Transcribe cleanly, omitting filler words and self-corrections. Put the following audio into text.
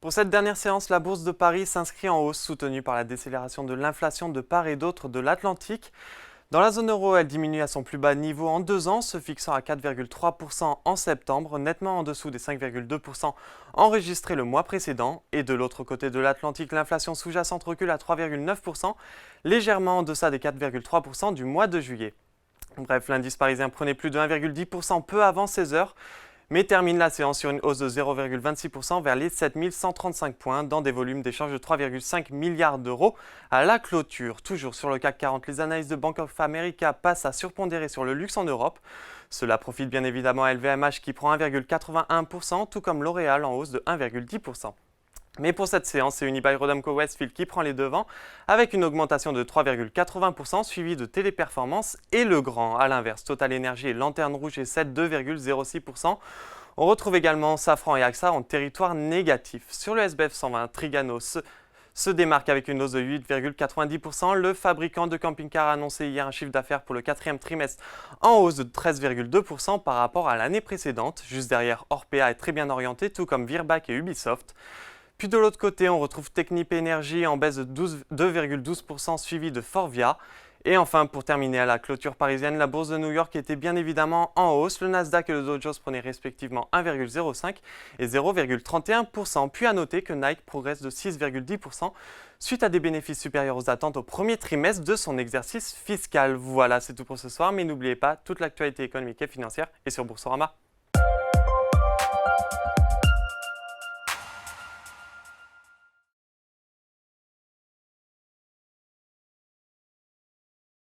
Pour cette dernière séance, la bourse de Paris s'inscrit en hausse, soutenue par la décélération de l'inflation de part et d'autre de l'Atlantique. Dans la zone euro, elle diminue à son plus bas niveau en 2 ans, se fixant à 4,3% en septembre, nettement en dessous des 5,2% enregistrés le mois précédent. Et de l'autre côté de l'Atlantique, l'inflation sous-jacente recule à 3,9%, légèrement en deçà des 4,3% du mois de juillet. Bref, l'indice parisien prenait plus de 1,10% peu avant 16 heures, mais termine la séance sur une hausse de 0,26% vers les 7135 points dans des volumes d'échange de 3,5 milliards d'euros à la clôture. Toujours sur le CAC 40, les analyses de Bank of America passent à surpondérer sur le luxe en Europe. Cela profite bien évidemment à LVMH qui prend 1,81%, tout comme L'Oréal en hausse de 1,10%. Mais pour cette séance, c'est Unibail-Rodamco-Westfield qui prend les devants avec une augmentation de 3,80% suivie de Téléperformance et Legrand. A l'inverse, Total Energy et Lanterne Rouge cèdent 2,06%. On retrouve également Safran et AXA en territoire négatif. Sur le SBF 120, Trigano se démarque avec une hausse de 8,90%. Le fabricant de camping-car a annoncé hier un chiffre d'affaires pour le quatrième trimestre en hausse de 13,2% par rapport à l'année précédente. Juste derrière, Orpea est très bien orienté, tout comme Virbac et Ubisoft. Puis de l'autre côté, on retrouve Technip Energy en baisse de 2,12% suivi de Forvia. Et enfin, pour terminer à la clôture parisienne, la bourse de New York était bien évidemment en hausse. Le Nasdaq et le Dow Jones prenaient respectivement 1,05 et 0,31%. Puis à noter que Nike progresse de 6,10% suite à des bénéfices supérieurs aux attentes au premier trimestre de son exercice fiscal. Voilà, c'est tout pour ce soir, mais n'oubliez pas, toute l'actualité économique et financière est sur Boursorama.